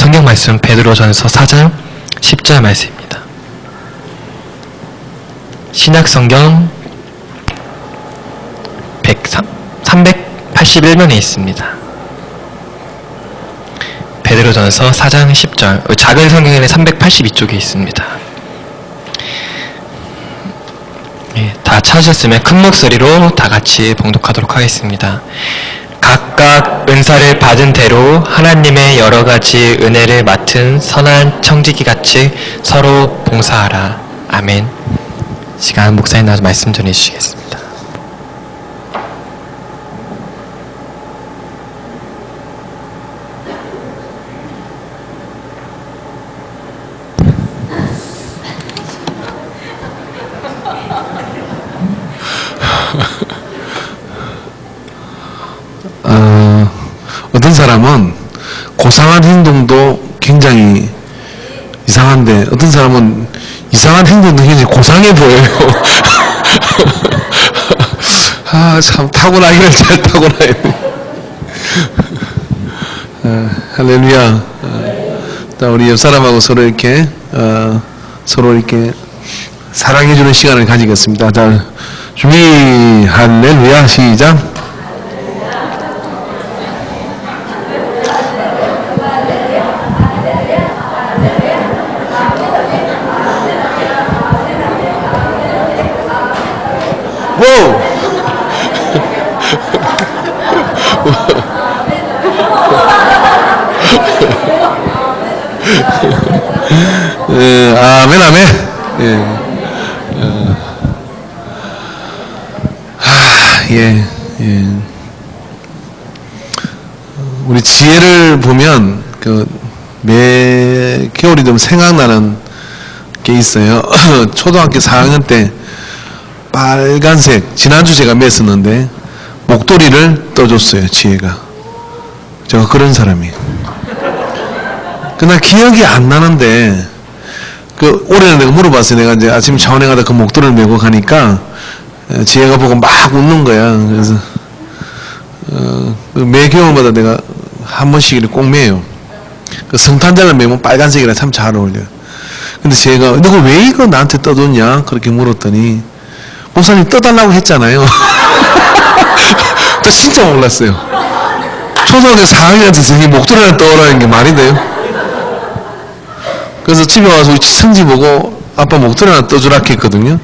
성경 말씀 베드로전서 4장 10절 말씀입니다. 신약성경 381면에 있습니다. 베드로전서 4장 10절, 작은 성경에는 382쪽에 있습니다. 다 찾으셨으면 큰 목소리로 다 같이 봉독하도록 하겠습니다. 각각 은사를 받은 대로 하나님의 여러 가지 은혜를 맡은 선한 청지기같이 서로 봉사하라. 아멘. 시간 목사님 나와서 말씀 전해주시겠습니다. 어떤 사람은 고상한 행동도 굉장히 이상한데 어떤 사람은 이상한 행동도 굉장히 고상해 보여요. 참 타고나기를 잘 타고나야 돼. 할렐루야. 우리 옆 사람하고 서로 이렇게 사랑해주는 시간을 가지겠습니다. 자, 준비. 할렐루야. 시작. 아멘, 아멘. 우리 지혜를 보면 매 겨울이 되면 생각나는 게 있어요. 초등학교 4학년 때 빨간색, 지난주 제가 맸었는데 목도리를 떠줬어요. 지혜가. 제가 그런 사람이에요. 그날 기억이 안 나는데 올해는 내가 물어봤어요. 내가 이제 아침 차원에 가다 그 목도리를 메고 가니까 지혜가 보고 막 웃는 거야. 그래서 매 겨울마다 내가 한 번씩 이렇게 꼭 매요. 그 성탄절을 매면 빨간색이라 참 잘 어울려요. 근데 지혜가 너가 왜 이거 나한테 떠줬냐? 그렇게 물었더니 목사님 떠달라고 했잖아요. 저 진짜 몰랐어요. 초등학교 4학년 때 목도리를 떠오라는 게 말이 돼요? 그래서 집에 와서 우리 성지 보고 아빠 목도리 하나 떠주라 했거든요.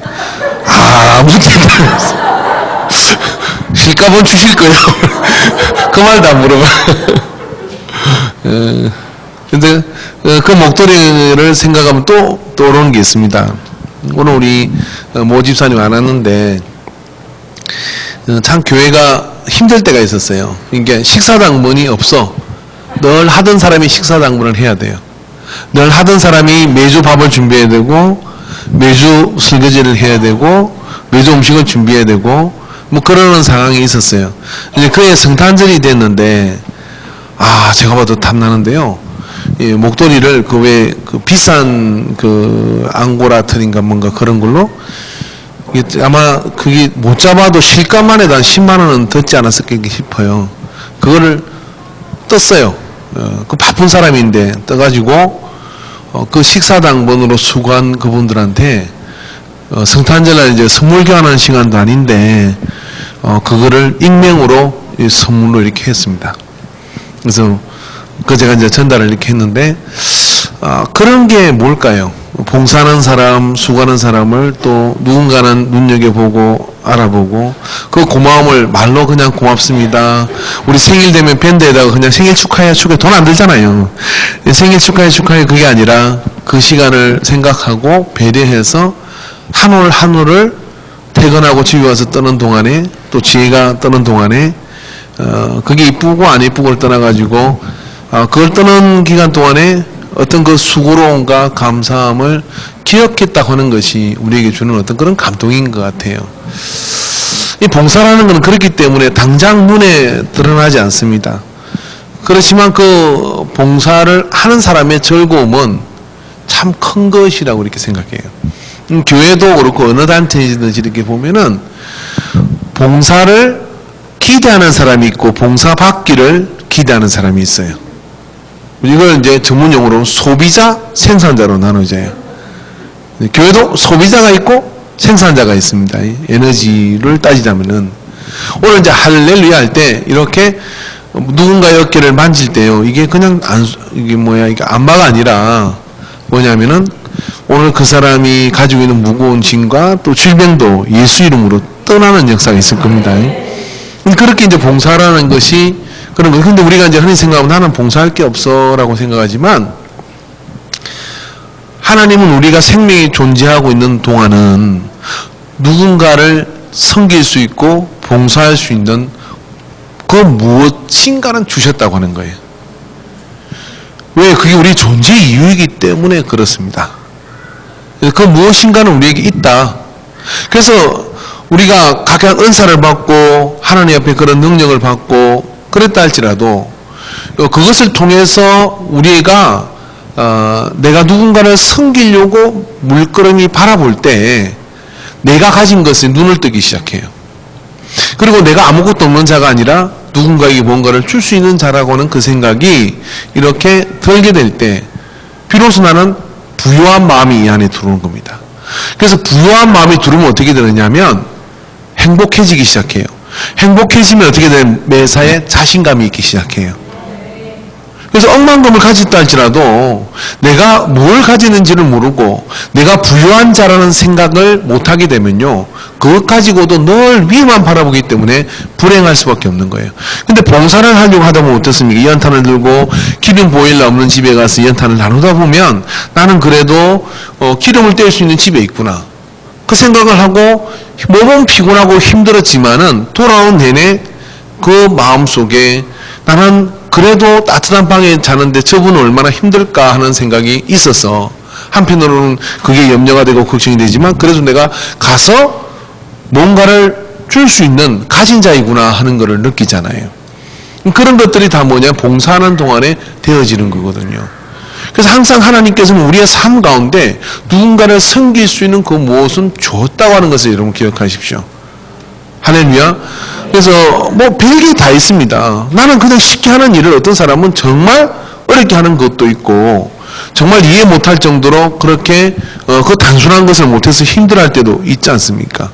아무 대답이 없어요. 실값은 주실 거예요. 그 말도 안 물어봐. 근데 그 목도리를 생각하면 또 떠오르는 게 있습니다. 오늘 우리 모 집사님 안 왔는데 참 교회가 힘들 때가 있었어요. 그러니까 식사당번이 없어. 늘 하던 사람이 식사당번을 해야 돼요. 늘 하던 사람이 매주 밥을 준비해야 되고 매주 설거지를 해야 되고 매주 음식을 준비해야 되고 뭐 그러는 상황이 있었어요. 이제 그의 성탄절이 됐는데 제가 봐도 탐나는데요. 목도리를 그 비싼 앙고라 틀인가 뭔가 그런 걸로 아마 그게 못 잡아도 실값만 해도 한 10만 원은 듣지 않았을까 싶어요. 그거를 떴어요. 그 바쁜 사람인데 떠가지고 그 식사당번으로 수고한 그분들한테 성탄절날 이제 선물 교환하는 시간도 아닌데 그거를 익명으로 선물로 이렇게 했습니다. 그래서 제가 이제 전달을 이렇게 했는데 그런 게 뭘까요? 봉사하는 사람, 수고하는 사람을 또 누군가는 눈여겨보고 알아보고 그 고마움을 말로 그냥 고맙습니다. 우리 생일 되면 밴드에다가 그냥 생일 축하해 돈 안 들잖아요. 생일 축하해 그게 아니라 그 시간을 생각하고 배려해서 한 올 한 올을 퇴근하고 집에 와서 떠는 동안에 또 지혜가 떠는 동안에 그게 이쁘고 안 이쁘고를 떠나가지고 그걸 떠는 기간 동안에 어떤 그 수고로움과 감사함을 기억했다고 하는 것이 우리에게 주는 어떤 그런 감동인 것 같아요. 이 봉사라는 것은 그렇기 때문에 당장 눈에 드러나지 않습니다. 그렇지만 그 봉사를 하는 사람의 즐거움은 참 큰 것이라고 이렇게 생각해요. 교회도 그렇고 어느 단체든지 이렇게 보면은 봉사를 기대하는 사람이 있고 봉사 받기를 기대하는 사람이 있어요. 이걸 이제 전문용어로 소비자, 생산자로 나눠져요. 교회도 소비자가 있고 생산자가 있습니다. 에너지를 따지자면은. 오늘 이제 할렐루야 할 때 이렇게 누군가의 어깨를 만질 때요. 이게 그냥 이게 안마가 아니라 뭐냐면은 오늘 그 사람이 가지고 있는 무거운 짐과 또 질병도 예수 이름으로 떠나는 역사가 있을 겁니다. 그렇게 이제 봉사라는 것이 그런 거예요. 근데 우리가 이제 흔히 생각하면 나는 봉사할 게 없어 라고 생각하지만 하나님은 우리가 생명이 존재하고 있는 동안은 누군가를 섬길 수 있고 봉사할 수 있는 그 무엇인가는 주셨다고 하는 거예요. 왜? 그게 우리 존재 이유이기 때문에 그렇습니다. 그 무엇인가는 우리에게 있다. 그래서 우리가 각각 은사를 받고 하나님 앞에 그런 능력을 받고 그랬다 할지라도 그것을 통해서 우리가 내가 누군가를 섬기려고 물끄러미 바라볼 때 내가 가진 것에 눈을 뜨기 시작해요. 그리고 내가 아무것도 없는 자가 아니라 누군가에게 뭔가를 줄 수 있는 자라고 하는 그 생각이 이렇게 들게 될 때 비로소 나는 부유한 마음이 이 안에 들어오는 겁니다. 그래서 부유한 마음이 들어오면 어떻게 되느냐면 행복해지기 시작해요. 행복해지면 어떻게 되냐면 매사에 자신감이 있기 시작해요. 그래서 억만금을 가졌다 할지라도 내가 뭘 가지는지를 모르고 내가 부유한 자라는 생각을 못하게 되면요. 그것 가지고도 늘 위만 바라보기 때문에 불행할 수밖에 없는 거예요. 근데 봉사를 하려고 하다 보면 어떻습니까? 연탄을 들고 기름 보일러 없는 집에 가서 연탄을 나누다 보면 나는 그래도 기름을 뗄 수 있는 집에 있구나. 그 생각을 하고 몸은 피곤하고 힘들었지만은 돌아온 내내 그 마음속에 나는 그래도 따뜻한 방에 자는데 저분은 얼마나 힘들까 하는 생각이 있어서 한편으로는 그게 염려가 되고 걱정이 되지만 그래도 내가 가서 뭔가를 줄 수 있는 가진 자이구나 하는 것을 느끼잖아요. 그런 것들이 다 뭐냐? 봉사하는 동안에 되어지는 거거든요. 그래서 항상 하나님께서는 우리의 삶 가운데 누군가를 섬길 수 있는 그 무엇은 줬다고 하는 것을 여러분 기억하십시오. 할렐루야. 그래서 뭐 별게 다 있습니다. 나는 그냥 쉽게 하는 일을 어떤 사람은 정말 어렵게 하는 것도 있고 정말 이해 못할 정도로 그렇게 그 단순한 것을 못해서 힘들어할 때도 있지 않습니까?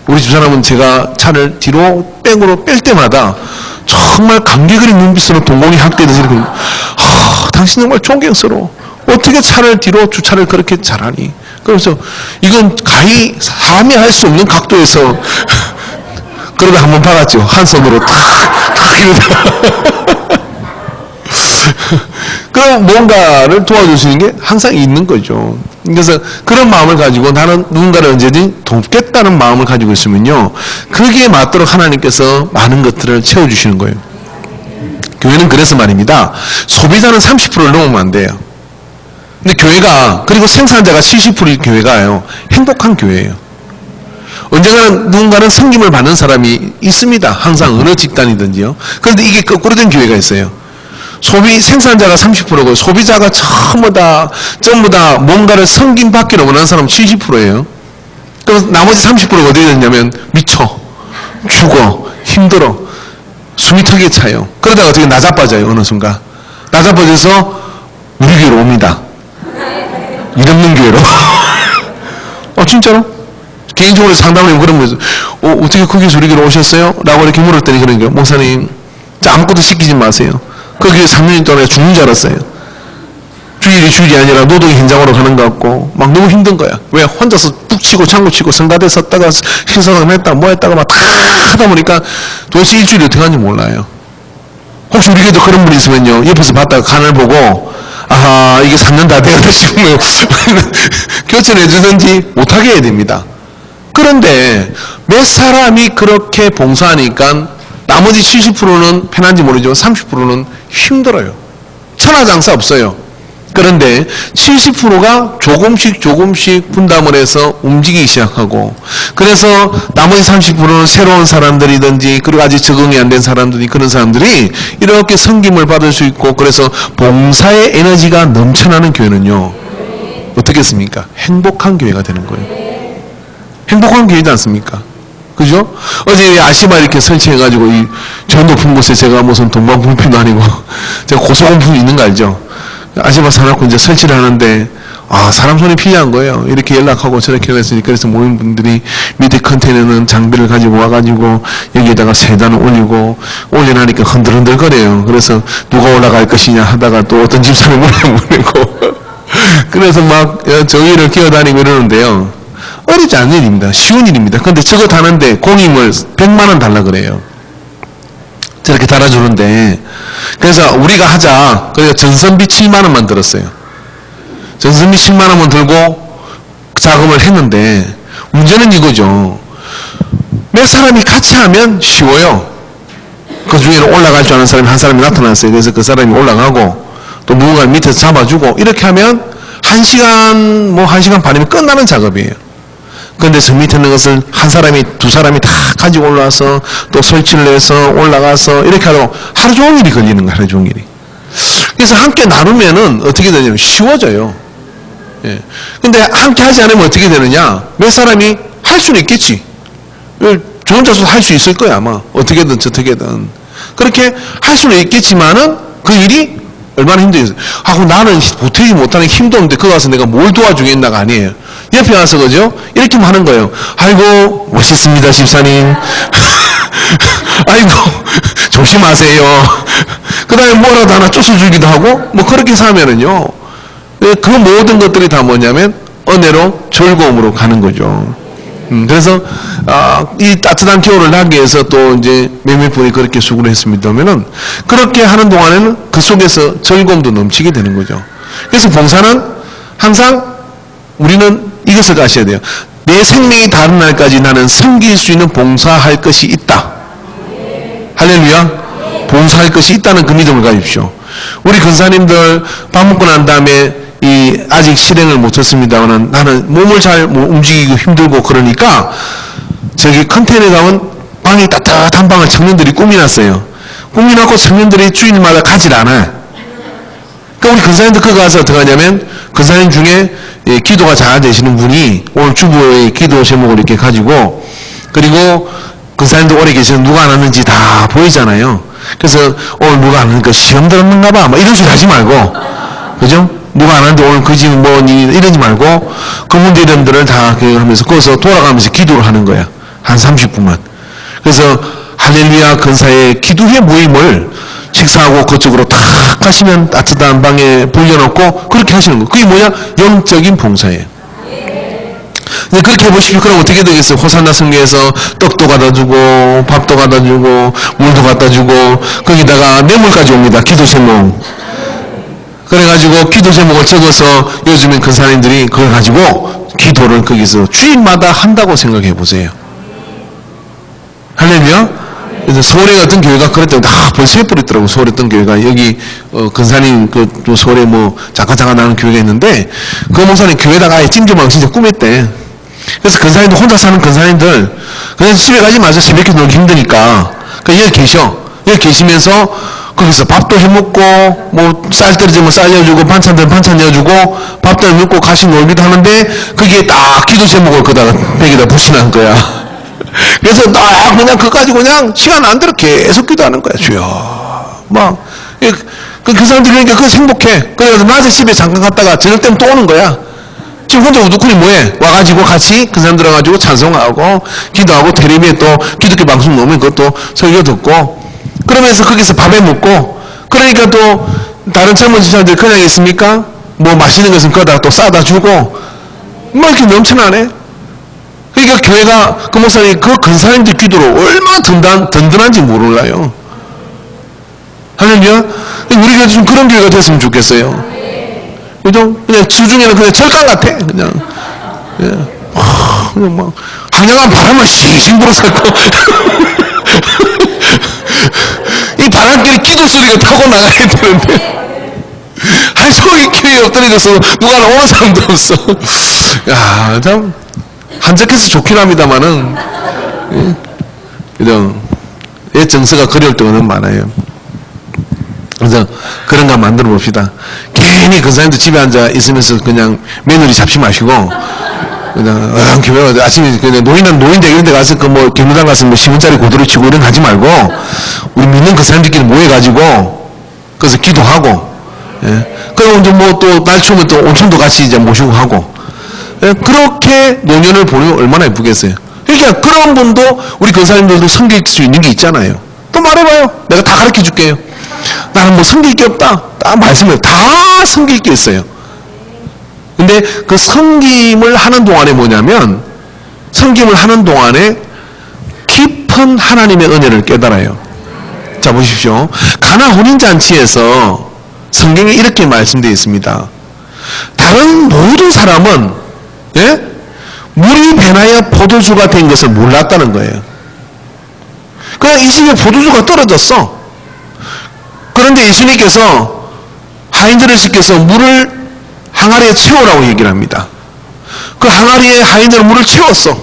우리 집사람은 제가 차를 뒤로 백으로 뺄 때마다 정말 감기 그린 눈빛으로 동공이 학대듯이 이렇게 당신 정말 존경스러워. 어떻게 차를 뒤로 주차를 그렇게 잘하니? 그래서 이건 가히 사람이 할 수 없는 각도에서 그러다 한번 박았죠. 한 손으로 탁 이러다. 그럼 뭔가를 도와주시는 게 항상 있는 거죠. 그래서 그런 마음을 가지고 나는 누군가를 언제든지 돕겠다는 마음을 가지고 있으면요. 거기에 맞도록 하나님께서 많은 것들을 채워주시는 거예요. 교회는 그래서 말입니다. 소비자는 30%를 넘으면 안 돼요. 근데 교회가 그리고 생산자가 70%의 교회가요. 행복한 교회예요. 언젠가는 누군가는 섬김을 받는 사람이 있습니다. 항상 어느 집단이든지요. 그런데 이게 거꾸로 된 교회가 있어요. 생산자가 30%고 소비자가 전부 다 뭔가를 섬김받기를 원하는 사람은 70%예요. 그래서 나머지 30%가 어디에 있냐면 미쳐, 죽어, 힘들어, 숨이 턱에 차요. 그러다가 어떻게 나자빠져요. 어느 순간. 나자빠져서 우리 교회로 옵니다. 일 없는 교회로. 진짜로? 개인적으로 상담을 하면 그런 거죠. 어떻게 거기서 우리 교회로 오셨어요? 라고 이렇게 물었더니 그런 거예요. 목사님, 아무것도 시키지 마세요. 거기에 3년 동안 죽는 줄 알았어요. 주일이 아니라 노동의 현장으로 가는 것 같고 막 너무 힘든 거야. 왜? 혼자서 푹 치고 장구 치고 성가대 섰다가 신사람 했다가 뭐 했다가 막 다 하다 보니까 도대체 일주일이 어떻게 하는지 몰라요. 혹시 우리 교회도 그런 분이 있으면요. 옆에서 봤다가 간을 보고 아하 이게 3년 다 돼가다 싶으면 교체를 해주든지 못하게 해야 됩니다. 그런데 몇 사람이 그렇게 봉사하니까 나머지 70%는 편한지 모르지만 30%는 힘들어요. 천하장사 없어요. 그런데 70%가 조금씩 분담을 해서 움직이기 시작하고 그래서 나머지 30%는 새로운 사람들이든지 그리고 아직 적응이 안 된 사람들이 그런 사람들이 이렇게 섬김을 받을 수 있고 그래서 봉사의 에너지가 넘쳐나는 교회는요. 어떻겠습니까? 행복한 교회가 되는 거예요. 행복한 교회지 않습니까? 그죠? 어제 아시마 이렇게 설치해가지고 저 높은 곳에 제가 무슨 동방불피도 아니고 제가 고소공품이 있는 거 알죠? 아시마 사놓고 이제 설치를 하는데 사람 손이 필요한 거예요. 이렇게 연락하고 저렇게 했으니까. 그래서 모인 분들이 밑에 컨테이너는 장비를 가지고 와가지고 여기에다가 세단을 올려놓으니까 흔들흔들거려요. 그래서 누가 올라갈 것이냐 하다가 또 어떤 집사람을 보내고 그래서 막 저기를 기어다니고 이러는데요. 어렵지 않은 일입니다. 쉬운 일입니다. 근데 저거 다는데 공임을 100만 원 달라 그래요. 저렇게 달아주는데. 그래서 우리가 하자. 그래서 전선비 7만 원만 들었어요. 전선비 10만 원만 들고 작업을 했는데 문제는 이거죠. 몇 사람이 같이 하면 쉬워요. 그 중에는 올라갈 줄 아는 사람이 한 사람이 나타났어요. 그래서 그 사람이 올라가고 또 누군가 밑에서 잡아주고 이렇게 하면 1시간 1시간 반이면 끝나는 작업이에요. 그런데 저 밑에 있는 것을 한 사람이 두 사람이 다 가지고 올라와서 또 설치를 해서 올라가서 이렇게 하고 하루 종일이 걸리는 거예요. 하루 종일이. 그래서 함께 나누면은 어떻게 되냐면 쉬워져요. 예. 근데 함께 하지 않으면 어떻게 되느냐? 몇 사람이 할 수는 있겠지. 저 혼자서 할 수 있을 거야, 아마. 어떻게든 저떻게든. 그렇게 할 수는 있겠지만은 그 일이 얼마나 힘들겠어요. 그럼 나는 보태지 못하는 힘도 없는데 그거 가서 내가 뭘 도와주겠나가 아니에요. 옆에 와서 그죠? 이렇게만 하는 거예요. 아이고, 멋있습니다, 집사님. 아이고, 조심하세요. 그 다음에 뭐라도 하나 쫓아주기도 하고, 그렇게 해서 하면은요. 그 모든 것들이 다 뭐냐면 은혜로 즐거움으로 가는 거죠. 그래서 이 따뜻한 겨울을 나기 위해서 또 이제 몇몇 분이 그렇게 수고를 했습니다면은 그렇게 하는 동안에는 그 속에서 즐거움도 넘치게 되는 거죠. 그래서 봉사는 항상 우리는 이것을 아셔야 돼요. 내 생명이 다른 날까지 나는 섬길 수 있는 봉사할 것이 있다. 할렐루야. 봉사할 것이 있다는 그 믿음을 가집시오. 우리 권사님들 밥 먹고 난 다음에 아직 실행을 못했습니다만 나는 몸을 잘 움직이고 힘들고 그러니까 저기 컨테이너에 가면 방이 따뜻한 방을 청년들이 꾸미놨어요. 꾸미놨고 청년들이 주일마다 가질 않아요. 그러니까 우리 권사님들 그거 가서 어떻게 하냐면 권사님 중에 기도가 잘 되시는 분이 오늘 주보의 기도 제목을 이렇게 가지고 그리고 권사님들 오래 계시는 누가 안 왔는지 다 보이잖아요. 그래서 오늘 누가 안 왔는가 시험 들었는가 봐 이런 소리 하지 말고 그죠? 누가 안 하는데 오늘 그 집 이러지 말고 그분들 이름들을 다 하면서 거기서 돌아가면서 기도를 하는 거야. 한 30분만. 그래서 할렐루야 근사의 기도회 모임을 식사하고 그쪽으로 탁 가시면 따뜻한 방에 불려놓고 그렇게 하시는 거. 그게 뭐냐? 영적인 봉사예요. 근데 그렇게 해보시면 그럼 어떻게 되겠어요? 호산나 성교에서 떡도 갖다주고 밥도 갖다주고 물도 갖다주고 거기다가 뇌물까지 옵니다. 기도 제목. 그래가지고 기도 제목을 적어서 요즘엔 권사님들이 그걸 가지고 기도를 거기서 주일마다 한다고 생각해 보세요. 할렐루야? 그래서 서울에 어떤 교회가 그랬더니 벌써 해버렸더라고. 서울에 어떤 교회가 여기 권사님 그 서울에 잠깐 나는 교회가 있는데 그 목사님 교회다가 아예 찜질방 진짜 꾸몄대. 그래서 권사님들 혼자 사는 권사님들 그래서 집에 가지 마세요. 새벽에 놀기 힘드니까. 여기 계셔. 여기 계시면서 거기서 밥도 해먹고 쌀 떨어지면 쌀 내어주고 반찬들은 반찬 내어주고 밥도 해먹고 같이 놀기도 하는데 거기에 딱 기도 제목을 거다가 벽에다 붙이는 거야. 그래서 나 그냥 그거 가지고 그냥 시간 안 들어 계속 기도하는 거야. 주여 그 사람들이 그러니까 그거 행복해. 그래서 낮에 집에 잠깐 갔다가 저녁 때면 또 오는 거야. 지금 혼자 우두커니 뭐해? 와가지고 같이 그 사람 들어가지고 찬송하고 기도하고 텔레비에 또 기독교 방송 넣으면 그것도 설교 듣고 그러면서 거기서 밥에 먹고 그러니까 또 다른 젊은 사람들 그냥 있습니까? 맛있는 것은 거기다 또 싸다 주고 이렇게 넘쳐나네. 그러니까 교회가 그 목사님이 그 근사님들 기도로 얼마나 든든한지 모르나요. 할렐루야. 우리 교회도 좀 그런 교회가 됐으면 좋겠어요. 그죠? 그냥 주중에는 그냥 절간 같아. 그냥 막 황량한 바람을 싱싱 불어서고 이 바람길에 기도 소리가 타고 나가야 되는데 한 소리 교회에 엎드려져서 누가 오는 사람도 없어. 야, 참 한적해서 좋긴 합니다만은 이런 정서가 그리울 때가 너무 많아요. 그래서 그런 거 만들어 봅시다. 괜히 그 사람도 집에 앉아 있으면서 그냥 며느리 잡지 마시고 그냥 아침에 노인대 이런 데 가서 경로당 가서 10원짜리 고도로 치고 이런 거 하지 말고 우리 믿는 그 사람들끼리 모여가지고 그래서 기도하고, 예. 그리고 이제 또 날 추우면 또 온천도 같이 이제 모시고 하고, 예. 그렇게 노년을 보내면 얼마나 예쁘겠어요. 그러니까 그런 분도 우리 권사님들도 섬길 수 있는 게 있잖아요. 또 말해봐요. 내가 다 가르쳐 줄게요. 나는 뭐 섬길 게 없다. 딱 말씀을 다 섬길 게 있어요. 근데 그 섬김을 하는 동안에 뭐냐면, 섬김을 하는 동안에 깊은 하나님의 은혜를 깨달아요. 자, 보십시오. 가나 혼인잔치에서 성경에 이렇게 말씀되어 있습니다. 다른 모든 사람은, 예? 물이 배나야 포도주가 된 것을 몰랐다는 거예요. 그냥 이 집에 포도주가 떨어졌어. 그런데 예수님께서 하인들을 시켜서 물을 항아리에 채우라고 얘기를 합니다. 그 항아리에 하인들은 물을 채웠어.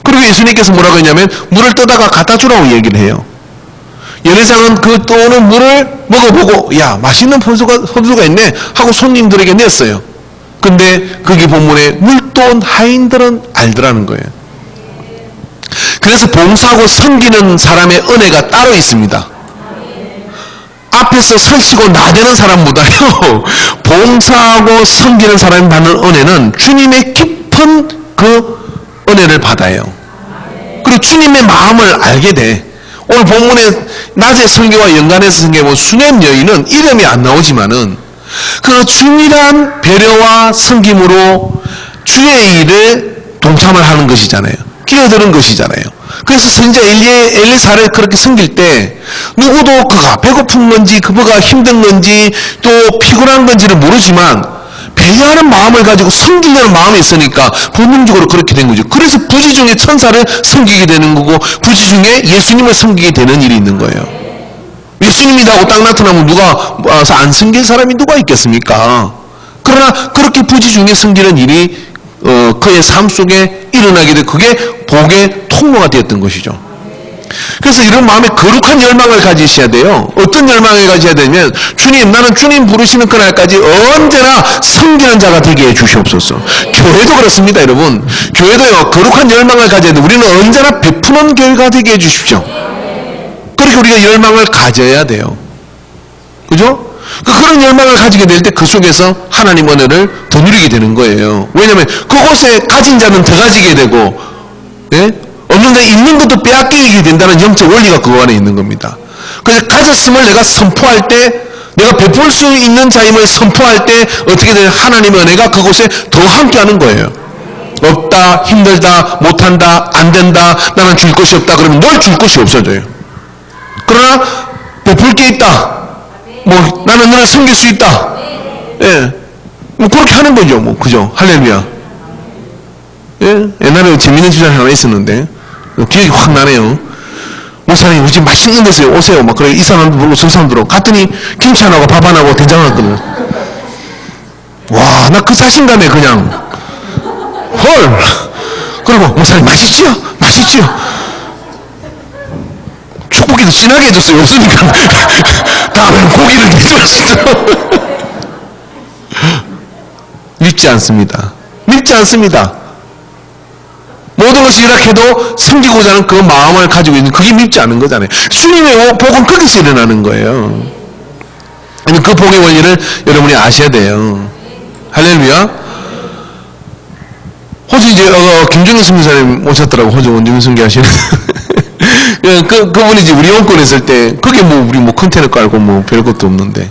그리고 예수님께서 뭐라고 했냐면 물을 떠다가 갖다 주라고 얘기를 해요. 연회장은 그 떠오는 물을 먹어보고 야, 맛있는 포도주가 있네 하고 손님들에게 냈어요. 근데 거기 본문에 물 떠온 하인들은 알더라는 거예요. 그래서 봉사하고 섬기는 사람의 은혜가 따로 있습니다. 앞에서 설치고 나대는 사람보다요, 봉사하고 섬기는 사람이 받는 은혜는 주님의 깊은 그 은혜를 받아요. 그리고 주님의 마음을 알게 돼. 오늘 본문에 낮에 성경과 연관해서 성경에 수냄 여인은 이름이 안 나오지만은 그 중일한 배려와 섬김으로 주의 일에 동참을 하는 것이잖아요. 끼어드는 것이잖아요. 그래서 선지자 엘리사를 그렇게 섬길 때 누구도 그가 배고픈 건지 그가 힘든 건지 또 피곤한 건지를 모르지만 배려하는 마음을 가지고 섬기려는 마음이 있으니까 본능적으로 그렇게 된 거죠. 그래서 부지 중에 천사를 섬기게 되는 거고 부지 중에 예수님을 섬기게 되는 일이 있는 거예요. 예수님이라고 딱 나타나면 누가 와서 안 섬길 사람이 누가 있겠습니까? 그러나 그렇게 부지 중에 섬기는 일이 그의 삶 속에 일어나게 돼 그게 복의 통로가 되었던 것이죠. 그래서 이런 마음에 거룩한 열망을 가지셔야 돼요. 어떤 열망을 가져야 되냐면 주님, 나는 주님 부르시는 그날까지 언제나 섬기는 자가 되게 해 주시옵소서. 교회도 그렇습니다, 여러분. 교회도요, 거룩한 열망을 가져야 돼요. 우리는 언제나 베푸는 교회가 되게 해 주십시오. 그렇게 우리가 열망을 가져야 돼요. 그죠? 그런 열망을 가지게 될 때 그 속에서 하나님 은혜를 더 누리게 되는 거예요. 왜냐하면 그곳에 가진 자는 더 가지게 되고, 예? 없는 데 있는 것도 빼앗기게 된다는 영적 원리가 그 안에 있는 겁니다. 그래서 가졌음을 내가 선포할 때, 내가 베풀 수 있는 자임을 선포할 때 어떻게 되냐, 하나님의 은혜가 그곳에 더 함께하는 거예요. 없다, 힘들다, 못한다, 안 된다, 나는 줄 것이 없다 그러면 널 줄 것이 없어져요. 그러나 베풀 게 있다, 나는 너를 섬길 수 있다, 예, 그렇게 하는 거죠. 그죠? 할렐루야. 예? 옛날에 재밌는 주장 하나 있었는데 기억이 확 나네요. 목사님 우리 집 맛있는 데서 오세요. 그래 이 사람도 부르고 저 사람도 부르고 갔더니 김치 하나하고 밥 하나하고 된장 하나거든. 와, 나 그 자신감에 그냥 헐. 그리고 목사님 맛있지요? 맛있지요? 축고기도 진하게 해줬어요. 없으니까 다음에는 고기를 해줬어요. 믿지 않습니다. 믿지 않습니다. 모든 것이 이렇게도 섬기고자 하는 그 마음을 가지고 있는, 그게 믿지 않은 거잖아요. 주님의 복은 거기서 일어나는 거예요. 그 복의 원리를 여러분이 아셔야 돼요. 할렐루야. 호주 이제 김준호 선교사님 오셨더라고. 호주 원주민 선교하시는. 그분이 이제 우리 원권에 있을 때 그게 우리 컨테이너 깔고 별것도 없는데,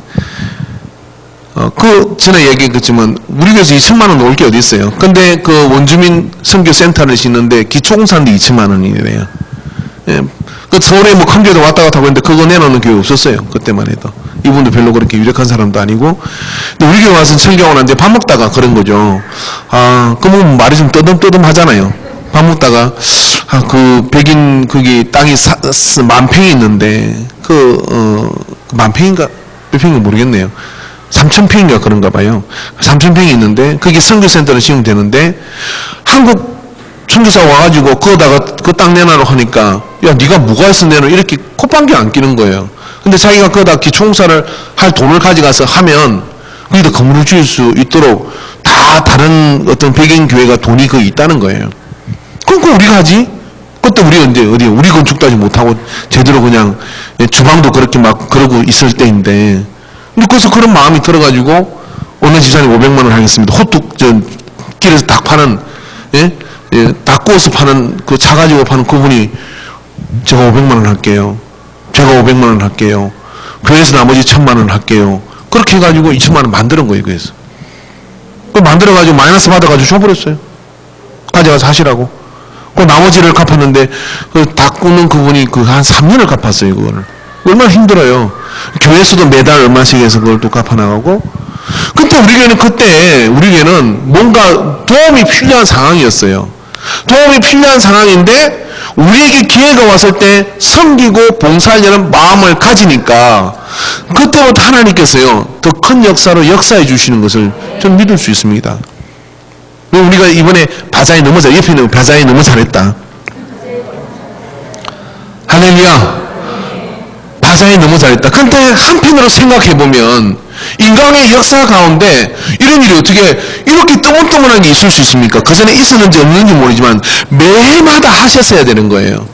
전에 얘기했지만 우리 교회에서 2천만 원 놓을 게 어디 있어요. 근데 그 원주민 선교센터를 짓는데 기초공사인데 2천만 원이래요. 예, 그 서울에 큰 교회도 왔다 갔다 하고 했는데 그거 내놓는 교회 없었어요. 그때만 해도. 이분도 별로 그렇게 유력한 사람도 아니고. 근데 우리 교회 와서 설교하고 난데 밥 먹다가 그런 거죠. 그러면 말이 좀 떠듬떠듬 하잖아요. 밥 먹다가 그 백인 거기 땅이 10,000평이 있는데 만 평인가 몇 평인가 모르겠네요. 3,000평인가 그런가 봐요. 3,000평이 있는데 거기 선교센터를 지으면 되는데 한국 선교사 와가지고 거기다가 그 땅 내놔라 하니까 야 네가 뭐가 있어 내놔 이렇게 콧방귀 안 끼는 거예요. 근데 자기가 거기다 기초공사를 할 돈을 가져가서 하면 거기다 건물을 지을 수 있도록 다 다 다른 어떤 배경교회가 돈이 거기 있다는 거예요. 그럼 그 우리가 하지? 그때 우리 언제 어디 우리 건축도 하지 못하고 제대로 그냥 주방도 그렇게 막 그러고 있을 때인데, 근데 그래서 그런 마음이 들어가지고 어느 집사님 500만 원 하겠습니다. 호뚝 저 길에서 닭 파는 닭 구워서 파는 그 차 가지고 파는 그분이 제가 500만 원 할게요. 제가 500만 원 할게요. 교회에서 나머지 1000만 원 할게요. 그렇게 해가지고 2000만 원 만드는 거예요. 그래서 그 만들어가지고 마이너스 받아가지고 줘버렸어요. 가져가서 하시라고. 그 나머지를 갚았는데 그 닭 굽는 그분이 그 한 3년을 갚았어요. 그거를. 얼마나 힘들어요. 교회에서도 매달 얼마씩 해서 그걸 또 갚아나가고. 근데 우리 교회는 뭔가 도움이 필요한 상황이었어요. 도움이 필요한 상황인데 우리에게 기회가 왔을 때 섬기고 봉사하려는 마음을 가지니까 그때부터 하나님께서요 더 큰 역사로 역사해 주시는 것을 좀 믿을 수 있습니다. 우리가 이번에 바자에 너무 옆에 있는 바자에 너무 잘했다. 할렐루야. 바자에 너무 잘했다. 근데 한편으로 생각해 보면 인간의 역사 가운데 이런 일이 어떻게 이렇게 뜨문뜨문한 게 있을 수 있습니까? 그 전에 있었는지 없는지 모르지만 매해마다 하셨어야 되는 거예요.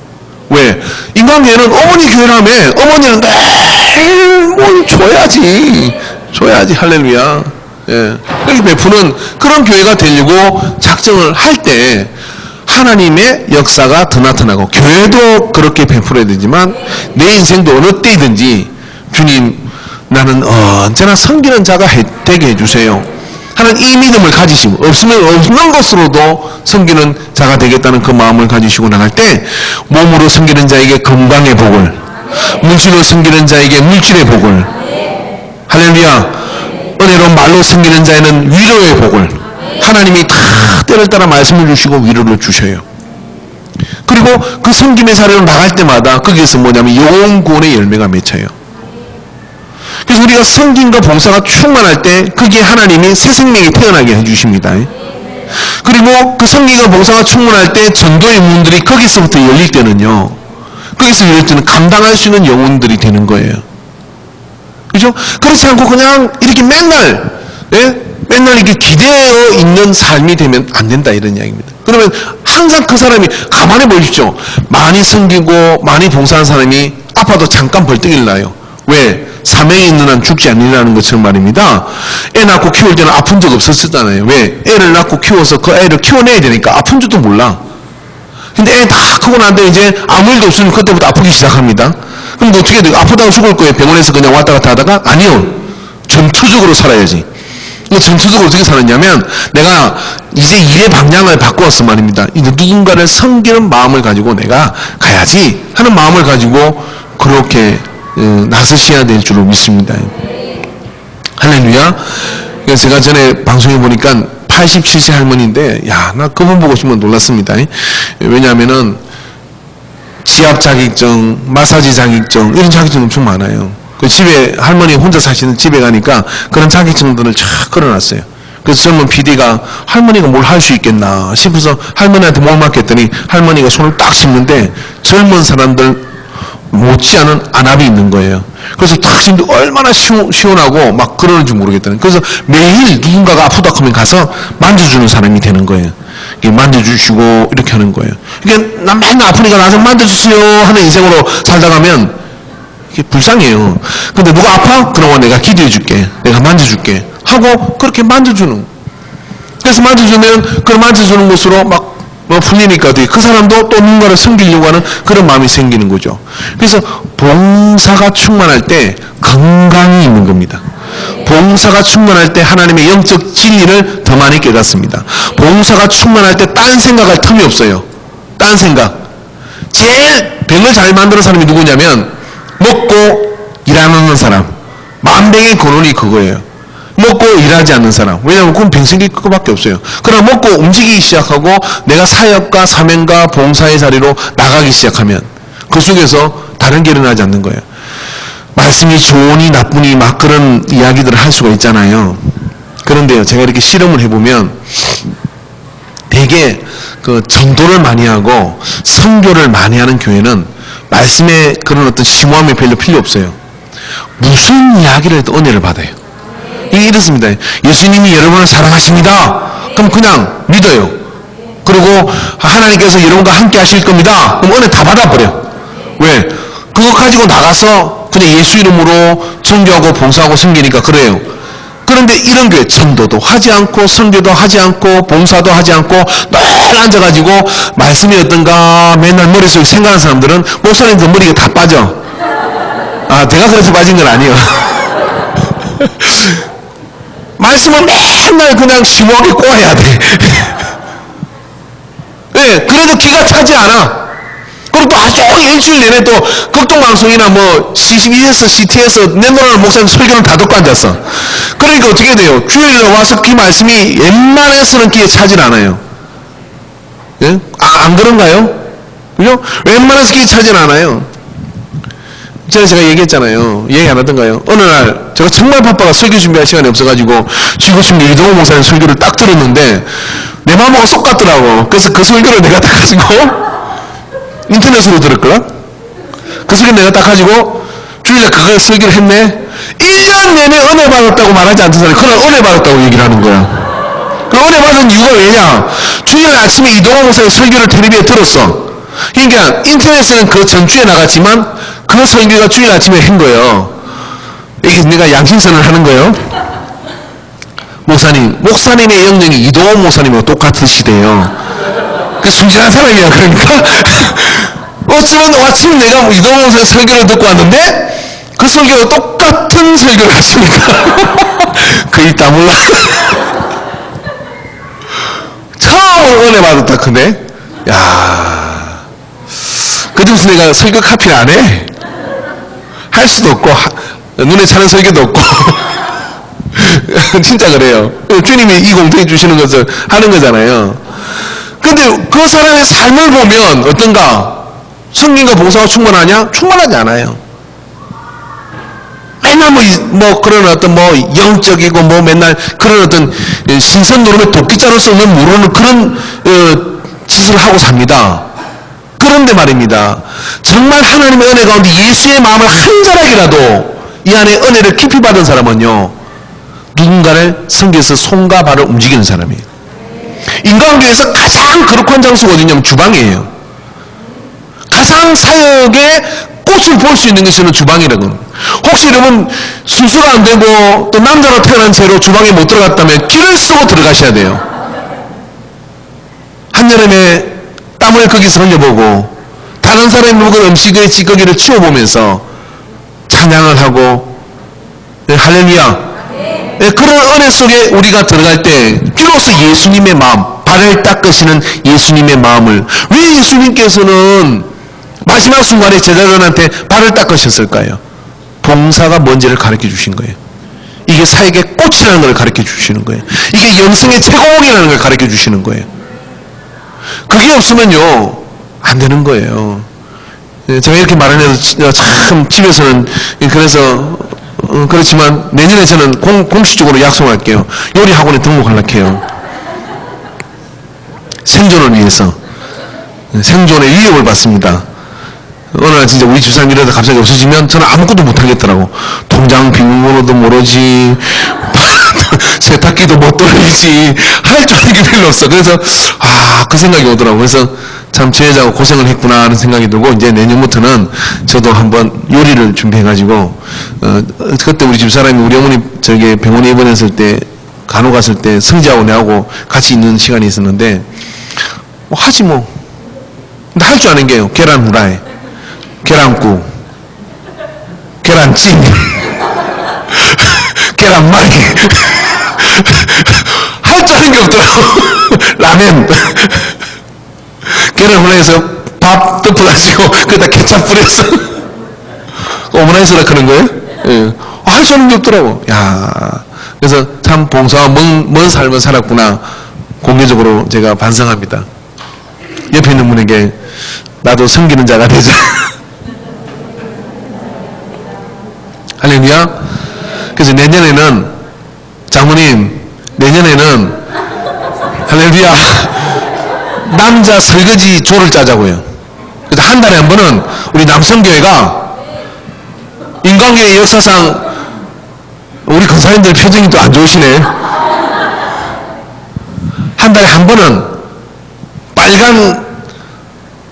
왜? 인간교회는 어머니 교회라며 어머니는 매일 뭘 줘야지 할렐루야. 예. 그렇게 베푸는 그런 교회가 되려고 작정을 할 때 하나님의 역사가 더 나타나고 교회도 그렇게 베풀어야 되지만 내 인생도 어느 때이든지 주님 나는 언제나 섬기는 자가 되게 해주세요 하는 이 믿음을 가지시고 없으면 없는 것으로도 섬기는 자가 되겠다는 그 마음을 가지시고 나갈 때 몸으로 섬기는 자에게 건강의 복을, 물질로 섬기는 자에게 물질의 복을, 할렐루야, 은혜로 말로 섬기는 자에는 위로의 복을 하나님이 다 때를 따라 말씀을 주시고 위로를 주셔요. 그리고 그 섬김의 사례로 나갈 때마다 거기에서 뭐냐면 영혼 구원의 열매가 맺혀요. 그래서 우리가 섬김과 봉사가 충만할 때 거기에 하나님이 새 생명이 태어나게 해주십니다. 그리고 그 섬김과 봉사가 충만할 때 전도의 문들이 거기서부터 열릴 때는요, 거기서 열릴 때는 감당할 수 있는 영혼들이 되는 거예요. 그죠? 그렇지 않고 그냥 이렇게 맨날 이렇게 기대어 있는 삶이 되면 안 된다 이런 이야기입니다. 그러면 항상 그 사람이 가만히 보십시오. 많이 섬기고 많이 봉사한 사람이 아파도 잠깐 벌떡 일어나요. 왜? 사명이 있는 한 죽지 않으라는 것처럼 말입니다. 애 낳고 키울 때는 아픈 적 없었잖아요. 왜? 애를 낳고 키워서 그 애를 키워내야 되니까 아픈 줄도 몰라. 근데 애 다 크고 난 다음에 이제 아무 일도 없으면 그때부터 아프기 시작합니다. 그럼 뭐 어떻게 돼요? 아프다고 죽을 거예요? 병원에서 그냥 왔다 갔다 하다가? 아니요. 전투적으로 살아야지. 전투적으로 어떻게 살았냐면 내가 이제 일의 방향을 바꾸었어 말입니다. 이제 누군가를 섬기는 마음을 가지고 내가 가야지 하는 마음을 가지고 그렇게 나서셔야 될 줄로 믿습니다. 할렐루야. 그래서 제가 전에 방송에 보니까 87세 할머니인데 나 그분 보고 싶으면 놀랐습니다. 왜냐하면은 지압 자격증, 마사지 자격증 이런 자격증 엄청 많아요. 그 집에 할머니 혼자 사시는 집에 가니까 그런 자격증들을 쫙 걸어놨어요. 그래서 젊은 PD가 할머니가 뭘 할 수 있겠나 싶어서 할머니한테 뭘 맡겼더니 할머니가 손을 딱 씹는데 젊은 사람들 못지않은 안압이 있는 거예요. 그래서 딱 씹는데 얼마나 시원하고 막 그러는지 모르겠다는. 그래서 매일 누군가가 아프다 하면 가서 만져주는 사람이 되는 거예요. 만져주시고 이렇게 하는 거예요. 그러니까 난 맨날 아프니까 나좀 만져주세요 하는 인생으로 살다 가면 이게 불쌍해요. 근데 누가 아파? 그러면 내가 기도해 줄게. 내가 만져줄게. 하고 그렇게 만져주는. 그래서 만져주면 그 만져주는 것으로 막 풀리니까 그 사람도 또 누군가를 섬기려고 하는 그런 마음이 생기는 거죠. 그래서 봉사가 충만할 때 건강이 있는 겁니다. 봉사가 충만할 때 하나님의 영적 진리를 더 많이 깨닫습니다. 봉사가 충만할 때 딴 생각할 틈이 없어요. 딴 생각. 제일 병을 잘 만드는 사람이 누구냐면 먹고 일 안 하는 사람. 만병의 근원이 그거예요. 먹고 일하지 않는 사람. 왜냐하면 그건 병 생길 것밖에 없어요. 그러나 먹고 움직이기 시작하고 내가 사역과 사명과 봉사의 자리로 나가기 시작하면 그 속에서 다른 게 일어나지 않는 거예요. 말씀이 좋으니 나쁘니 막 그런 이야기들을 할 수가 있잖아요. 그런데요, 제가 이렇게 실험을 해보면 되게 그 전도를 많이 하고 선교를 많이 하는 교회는 말씀의 그런 어떤 심오함이 별로 필요 없어요. 무슨 이야기를 해도 은혜를 받아요. 이게 이렇습니다. 예수님이 여러분을 사랑하십니다. 그럼 그냥 믿어요. 그리고 하나님께서 여러분과 함께 하실 겁니다. 그럼 은혜 다 받아버려. 왜? 그거 가지고 나가서 그냥 예수 이름으로 선교하고 봉사하고 섬기니까 그래요. 그런데 이런 교회 전도도 하지 않고 선교도 하지 않고 봉사도 하지 않고 늘 앉아가지고 말씀이 어떤가 맨날 머릿속에 생각하는 사람들은 목사님들 머리가 다 빠져. 아, 내가 그래서 빠진 건 아니에요. 말씀은 맨날 그냥 심오하게 꼬아야 돼. 네, 그래도 기가 차지 않아. 그리고 또 아주 일주일 내내 또 극동방송이나 뭐 CBS, CT에서 내노라는 목사님 설교를 다 듣고 앉았어. 그러니까 어떻게 돼요? 주일에 와서 그 말씀이 웬만해서는 귀에 차질 않아요. 예? 안 그런가요? 그죠? 웬만해서 귀에 차질 않아요. 전에 제가 얘기했잖아요. 얘기 안 하던가요? 어느 날 제가 정말 바빠가 설교 준비할 시간이 없어가지고 지구촌 이동호 목사님 설교를 딱 들었는데 내 마음하고 쏙 갔더라고. 그래서 그 설교를 내가 딱 가지고 인터넷으로 들었거든? 그 설교 내가 딱 가지고 주일에 그걸 설교를 했네. 1년 내내 은혜 받았다고 말하지 않던 사람이 그날 은혜 받았다고 얘기를 하는 거야. 그 은혜 받은 이유가 왜냐? 주일 아침에 이동호 목사님 설교를 텔레비에 들었어. 그러니까 인터넷에는 그 전주에 나갔지만 그 설교가 주일 아침에 한 거예요. 이게 내가 양심선을 하는 거예요. 목사님의 영역이 이동호 목사님하고 똑같으시대요. 그 순진한 사람이야. 그러니까 어쩌면 아침 내가 이동호 목사님 설교를 듣고 왔는데 그 설교가 똑같은 설교를 하시니까 거의 다 몰라. 처음으로 은혜 받았다. 근데 야, 그중에서 내가 설교 카피를 안 해. 할 수도 없고 눈에 차는 설교도 없고 진짜 그래요. 주님이 이 공평해 주시는 것을 하는 거잖아요. 근데 그 사람의 삶을 보면 어떤가? 성경과 봉사가 충분하냐? 충분하지 않아요. 맨날 뭐 그런 어떤 뭐 영적이고 뭐 맨날 그런 어떤 신선 노름의 도끼자로서는 모르는 그런 짓을 하고 삽니다. 그런데 말입니다. 정말 하나님의 은혜 가운데 예수의 마음을 한 자락이라도 이 안에 은혜를 깊이 받은 사람은요, 누군가를 섬겨서 손과 발을 움직이는 사람이에요. 인간교회에서 가장 거룩한 장소가 어디냐면 주방이에요. 가장 사역의 꽃을 볼 수 있는 것은 주방이라고. 혹시 여러분 순수가 안 되고 또 남자로 태어난 채로 주방에 못 들어갔다면 길을 쓰고 들어가셔야 돼요. 한여름에 땀을 거기서 흘려보고 다른 사람이 먹은 음식의 찌꺼기를 치워보면서 찬양을 하고, 할렐루야. 그런 은혜 속에 우리가 들어갈 때 비로소 예수님의 마음, 발을 닦으시는 예수님의 마음을, 왜 예수님께서는 마지막 순간에 제자들한테 발을 닦으셨을까요? 봉사가 뭔지를 가르쳐 주신 거예요. 이게 사역의 꽃이라는 걸 가르쳐 주시는 거예요. 이게 영성의 최고봉이라는 걸 가르쳐 주시는 거예요. 그게 없으면요 안 되는 거예요. 제가 이렇게 말을 해도 참 집에서는 그래서 그렇지만 내년에 저는 공식적으로 약속할게요. 요리 학원에 등록하려고 해요. 생존을 위해서. 생존의 위협을 받습니다. 어느 날 진짜 우리 집사람 이러다 갑자기 없어지면 저는 아무것도 못하겠더라고. 통장 비밀번호도 모르지, 세탁기도 못 돌리지, 할 줄 아는 게 별로 없어. 그래서 그 생각이 오더라고. 그래서 참 제 여자가 고생을 했구나 하는 생각이 들고, 이제 내년부터는 저도 한번 요리를 준비해가지고, 그때 우리 집사람이 우리 어머니 저기 병원에 입원했을 때, 간호 갔을 때 성지하고 내하고 같이 있는 시간이 있었는데, 하지 뭐. 근데 할 줄 아는 게요. 계란 후라이, 계란국, 계란찜, 계란말이. 할 줄 아는 게 없더라고. 라면. 계란 후라이에서 밥 덮어가지고 거기다 케찹 뿌려서 오므라이스라 그런 거예요? 예. 할 줄 아는 게 없더라고. 야, 그래서 참 봉사와 먼 삶을 살았구나. 공개적으로 제가 반성합니다. 옆에 있는 분에게 나도 섬기는 자가 되자. 할렐루야. 그래서 내년에는 장모님, 내년에는 할렐루야, 남자 설거지 조를 짜자고요. 그래서 한 달에 한 번은 우리 남성교회가 인간교회 역사상 우리 권사님들 표정이 또 안 좋으시네. 한 달에 한 번은 빨간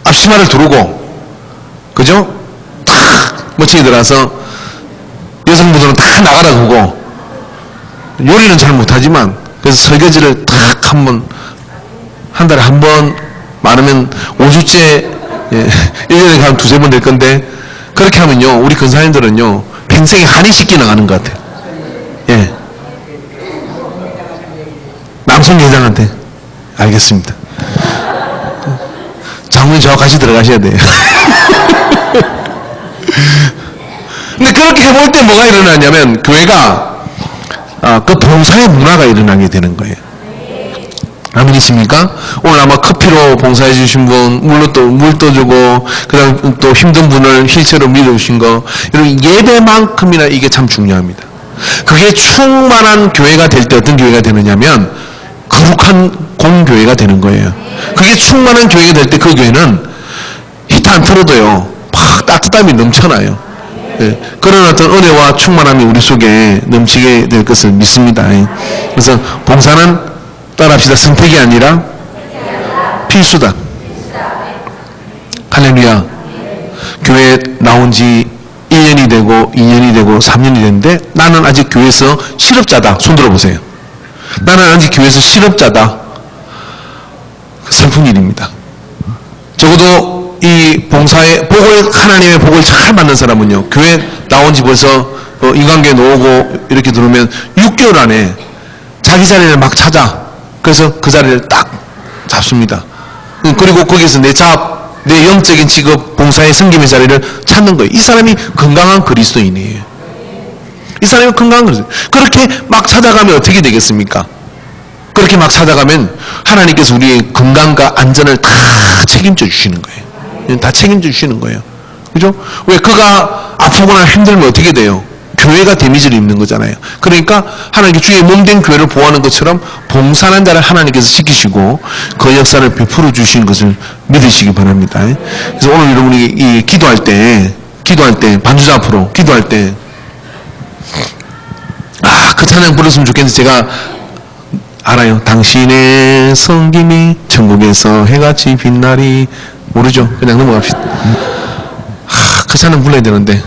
앞치마를 두르고, 그죠? 탁 멋지게 들어가서 여성분들은 다 나가라 그러고, 요리는 잘 못하지만 그래서 설거지를 탁 한 달에 한 번, 많으면 5주째, 1년에 가면 2-3번 될 건데, 그렇게 하면요 우리 권사님들은요 평생에 한이 씻기 나가는 것 같아요. 예. 남성 회장한테. 알겠습니다. 장모님 저와 같이 들어가셔야 돼요. 근데 그렇게 해볼 때 뭐가 일어나냐면 교회가 그 봉사의 문화가 일어나게 되는 거예요. 아멘이십니까? 오늘 아마 커피로 봉사해 주신 분, 물도 주고, 그 다음 또 힘든 분을 휠체어로 밀어주신 거, 이런 예배만큼이나 이게 참 중요합니다. 그게 충만한 교회가 될 때 어떤 교회가 되느냐면, 거룩한 공교회가 되는 거예요. 그게 충만한 교회가 될 때 그 교회는 히트 안 틀어도요, 막 따뜻함이 넘쳐나요. 예, 그런 어떤 은혜와 충만함이 우리 속에 넘치게 될 것을 믿습니다. 그래서 봉사는 따라합시다. 선택이 아니라 필수다. 할렐루야. 교회에 나온 지 1년이 되고 2년이 되고 3년이 됐는데 나는 아직 교회에서 실업자다. 손 들어보세요. 나는 아직 교회에서 실업자다. 슬픈 일입니다. 적어도 이 봉사의 복을, 하나님의 복을 잘 받는 사람은요, 교회 나온 지 벌써 인간계에 나오고 이렇게 들어오면 6개월 안에 자기 자리를 막 찾아. 그래서 그 자리를 딱 잡습니다. 그리고 거기서 내 영적인 직업, 봉사의 섬김의 자리를 찾는 거예요. 이 사람이 건강한 그리스도인이에요. 이 사람이 건강한 그리스도인. 그렇게 막 찾아가면 어떻게 되겠습니까? 그렇게 막 찾아가면 하나님께서 우리의 건강과 안전을 다 책임져 주시는 거예요. 다 책임져 주시는 거예요. 그죠? 왜 그가 아프거나 힘들면 어떻게 돼요? 교회가 데미지를 입는 거잖아요. 그러니까 하나님께 주의 몸된 교회를 보호하는 것처럼 봉사하는 자를 하나님께서 지키시고 그 역사를 베풀어 주시는 것을 믿으시기 바랍니다. 그래서 오늘 여러분이 이 기도할 때 반주자 앞으로 기도할 때 그 찬양 불렀으면 좋겠는데 제가 알아요. 당신의 섬김이 천국에서 해같이 빛나리. 모르죠? 그냥 넘어갑시다. 그 찬양 불러야 되는데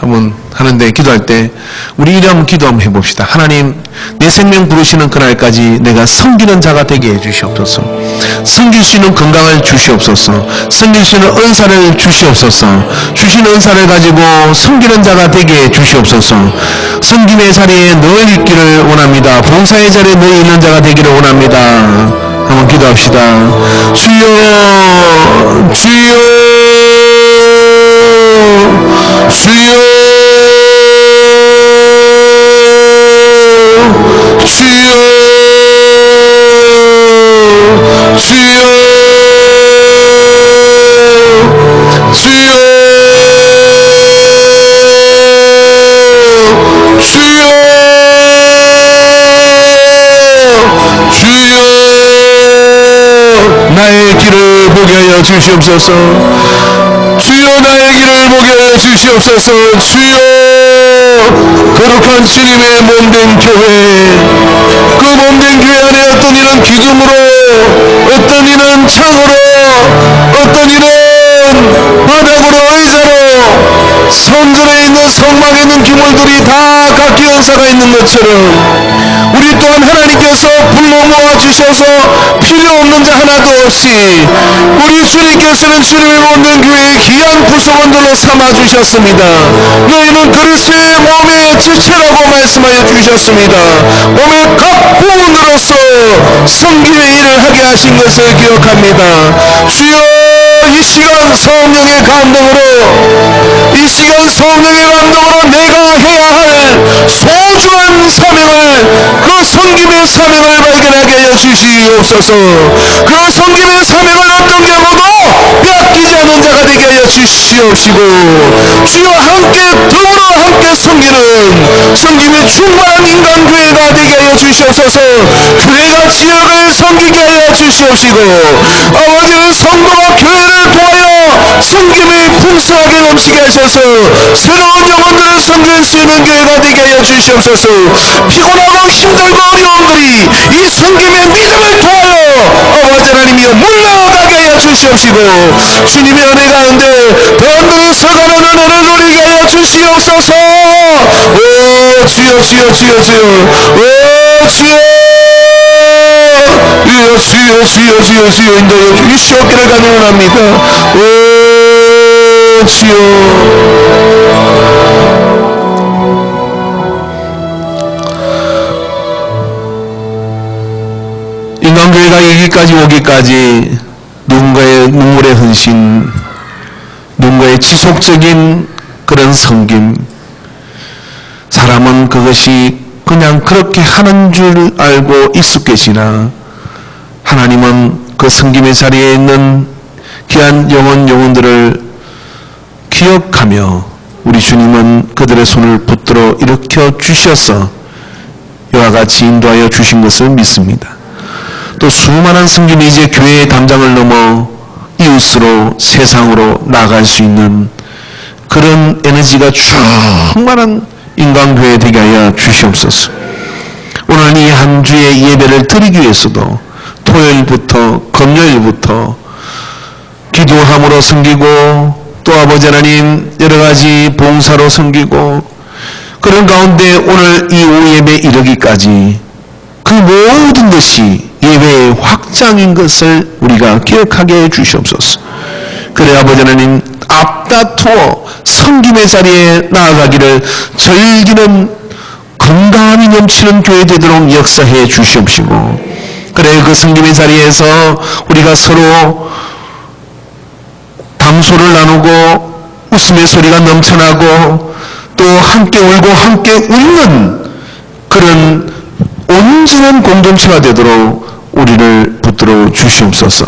한번 하는데 기도할 때 우리 이래 한번 기도 한번 해봅시다. 하나님, 내 생명 부르시는 그날까지 내가 섬기는 자가 되게 해주시옵소서. 섬길 수 있는 건강을 주시옵소서. 섬길 수 있는 은사를 주시옵소서. 주신 은사를 가지고 섬기는 자가 되게 해주시옵소서. 섬김의 자리에 늘 있기를 원합니다. 봉사의 자리에 늘 있는 자가 되기를 원합니다. 한번 기도합시다. 주여, 주여, 주여, 주여, 주여, 주여, 주여, 주여, 나의 길을 보게 하여 주시옵소서. 주여, 나의 길을 보게 하여 주시옵소서. 주여, 거룩한 주님의 몸된 교회, 그 몸된 교회 안에 어떤 이는 기둥으로, 어떤 이는 창으로, 어떤 이는 바닥으로, 의자로, 성전에 있는 성막에 있는 기물들이 다 각기 은사가 있는 것처럼 우리 또한 하나님께서 불러 모아 주셔서 필요 없는 자 하나도 없이 우리 주님께서는 주님의 몸된 교회의 귀한 구성원들로 삼아 주셨습니다. 너희는 그리스도의 몸의 지체라고 말씀하여 주셨습니다. 몸의 각 부분으로서 섬김의 일을 하게 하신 것을 기억합니다. 주여, 이 시간 성령의 감동으로, 이 시간 성령의 감동으로 내가 해야 할 소중한 사명을, 그 섬김의 사명을 발견하게 하여 주시옵소서. 그 섬김의 사명을 어떤 경우도 빼앗기지 않은 자가 되게 하여 주시옵시고, 주여 함께 더불어 함께 섬기는 섬김의 충만한 인간교회가 되게 하여 주시옵소서. 교회가 지역을 섬기게 하여 주시옵시고, 아버지는 성도가 교회를 통하여 성김을 풍성하게 넘치게 하셔서 새로운 영혼들을 섬길 수 있는 교회가 되게 하여 주시옵소서. 피곤하고 힘들고 어려움들이 이 성김의 믿음을 통하여 아버지 하나님이여 물러가게 하여 주시옵시고 주님의 은혜 가운데 더욱더 서가는 은혜를 누리게 하여 주시옵소서. 오 주여 주여 주여 주여 오 주여 주여 주여 주여 주여 인도여 주시옵기를 간구합니다. 오 주여 인간교회가 여기까지 오기까지 누군가의 눈물의 헌신, 누군가의 지속적인 그런 섬김, 사람은 그것이 그냥 그렇게 하는 줄 알고 익숙해지나 하나님은 그 섬김의 자리에 있는 귀한 영혼들을 기억하며 우리 주님은 그들의 손을 붙들어 일으켜 주셔서 이와 같이 인도하여 주신 것을 믿습니다. 또 수많은 성김이 이제 교회의 담장을 넘어 이웃으로 세상으로 나갈 수 있는 그런 에너지가 충만한 인간교회 되게 하여 주시옵소서. 오늘 이 한 주의 예배를 드리기 위해서도 토요일부터 금요일부터 기도함으로 섬기고 또 아버지 하나님 여러가지 봉사로 섬기고 그런 가운데 오늘 이 오후 예배 이르기까지 그 모든 것이 예배의 확장인 것을 우리가 기억하게 해 주시옵소서. 그래 아버지 하나님 앞다투어 섬김의 자리에 나아가기를 즐기는 건강함이 넘치는 교회 되도록 역사해 주시옵시고 그래 그 섬김의 자리에서 우리가 서로 담소를 나누고 웃음의 소리가 넘쳐나고 또 함께 울고 함께 웃는 그런 온전한 공동체가 되도록 우리를 붙들어 주시옵소서.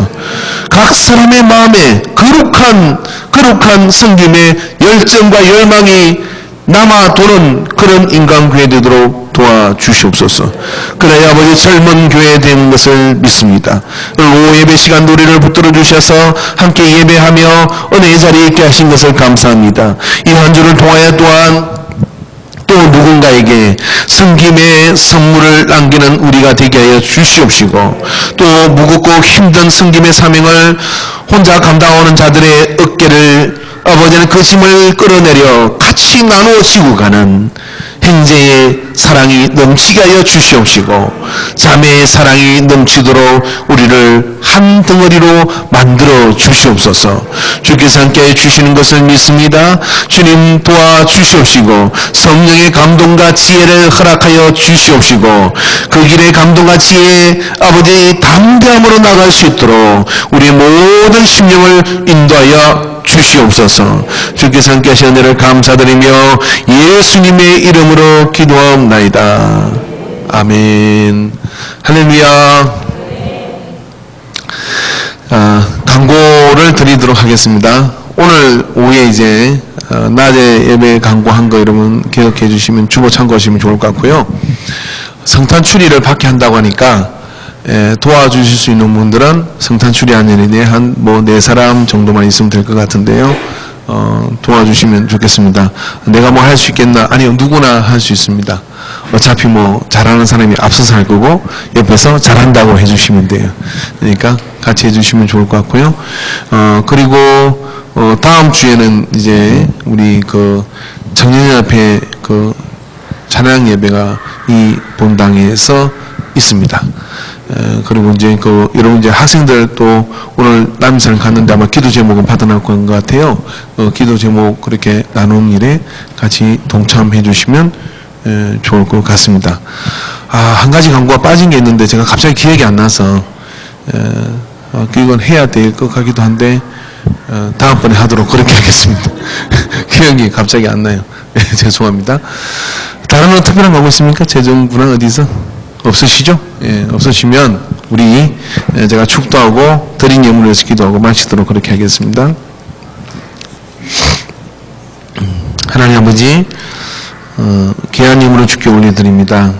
각 사람의 마음에 거룩한 섬김의 열정과 열망이 남아 도는 그런 인간교회 되도록 도와주시옵소서. 그래야 아버지 젊은 교회 되는 것을 믿습니다. 오후 예배 시간 우리를 붙들어 주셔서 함께 예배하며 은혜의 자리에 있게 하신 것을 감사합니다. 이 한 주를 통하여 또한 또 누군가에게 섬김의 선물을 남기는 우리가 되게 하여 주시옵시고 또 무겁고 힘든 섬김의 사명을 혼자 감당하는 자들의 어깨를 아버지는 그 짐을 끌어내려 같이 나누어 지고 가는 형제의 사랑이 넘치게 하여 주시옵시고 자매의 사랑이 넘치도록 우리를 한 덩어리로 만들어 주시옵소서. 주께서 함께 주시는 것을 믿습니다. 주님 도와주시옵시고 성령의 감동과 지혜를 허락하여 주시옵시고 그 길의 감동과 지혜 아버지 담대함으로 나갈 수 있도록 우리의 모든 심령을 인도하여 주시옵소서. 주께서 함께 하신 은혜를 감사드리며 예수님의 이름으로 기도하옵나이다. 아멘. 할렐루야. 광고를 드리도록 하겠습니다. 오늘 오후에 이제 낮에 예배 광고한 거 여러분 기억해 주시면 주보 참고하시면 좋을 것 같고요. 성탄 추리를 밖에 한다고 하니까 도와주실 수 있는 분들은 성탄 추리하는 일에 한 4사람 정도만 있으면 될 것 같은데요. 도와주시면 좋겠습니다. 내가 뭐 할 수 있겠나? 아니요, 누구나 할 수 있습니다. 어차피 잘하는 사람이 앞서서 할 거고 옆에서 잘한다고 해주시면 돼요. 그러니까 같이 해주시면 좋을 것 같고요. 그리고 다음 주에는 이제 우리 그 청년연합회 그 찬양 예배가 이 본당에서 있습니다. 그리고 이제 여러분 이제 학생들 또 오늘 남산을 갔는데 아마 기도 제목은 받아놓을 것 같아요. 기도 제목 그렇게 나누는 일에 같이 동참해 주시면 좋을 것 같습니다. 한 가지 광고가 빠진 게 있는데 제가 갑자기 기억이 안 나서 이건 해야 될 것 같기도 한데 다음번에 하도록 그렇게 하겠습니다. 기억이 갑자기 안 나요. 죄송합니다. 다른 특별한 광고 있습니까? 재정부는 어디서? 없으시죠? 예, 없으시면 우리 제가 축도하고 드린 예물을 위해서 기도하고 마치도록 그렇게 하겠습니다. 하나님 아버지 귀한 예물을 주께 올려드립니다.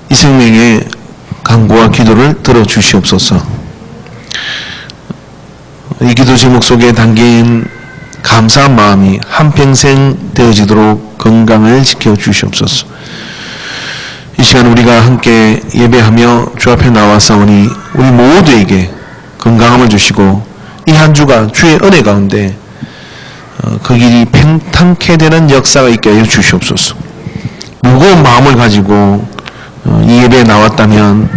이 생명에 간구와 기도를 들어주시옵소서. 이 기도 제목 속에 담긴 감사한 마음이 한평생 되어지도록 건강을 지켜주시옵소서. 이 시간 우리가 함께 예배하며 주 앞에 나와싸우니 우리 모두에게 건강함을 주시고 이 한 주가 주의 은혜 가운데 그 길이 평탄케 되는 역사가 있게 하여 주시옵소서. 무거운 마음을 가지고 이 예배에 나왔다면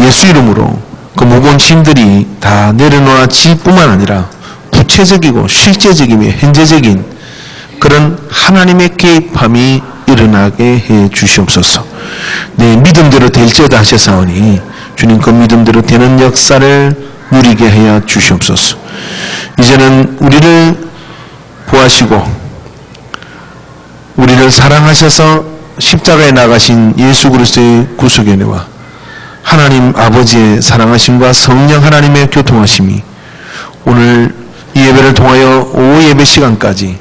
예수 이름으로 그 무거운 짐들이 다 내려놓아질 뿐만 아니라 구체적이고 실제적이며 현재적인 그런 하나님의 개입함이 일어나게 해 주시옵소서. 내 믿음대로 될지어다 하셨사오니 주님 그 믿음대로 되는 역사를 누리게 하여 주시옵소서. 이제는 우리를 구하시고 우리를 사랑하셔서 십자가에 나가신 예수 그리스도의 구속의 은혜와 하나님 아버지의 사랑하심과 성령 하나님의 교통하심이 오늘 이 예배를 통하여 오후 예배 시간까지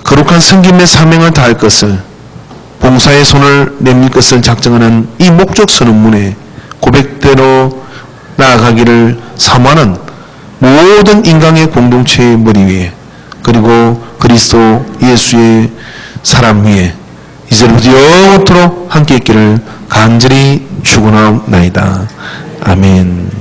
거룩한 섬김의 사명을 다할 것을 봉사의 손을 내밀 것을 작정하는 이 목적 선언문에 고백대로 나아가기를 사모하는 모든 인간의 공동체의 머리 위에 그리고 그리스도 예수의 사람 위에 이제부터 영원토록 함께 있기를 간절히 축원하옵나이다. 아멘.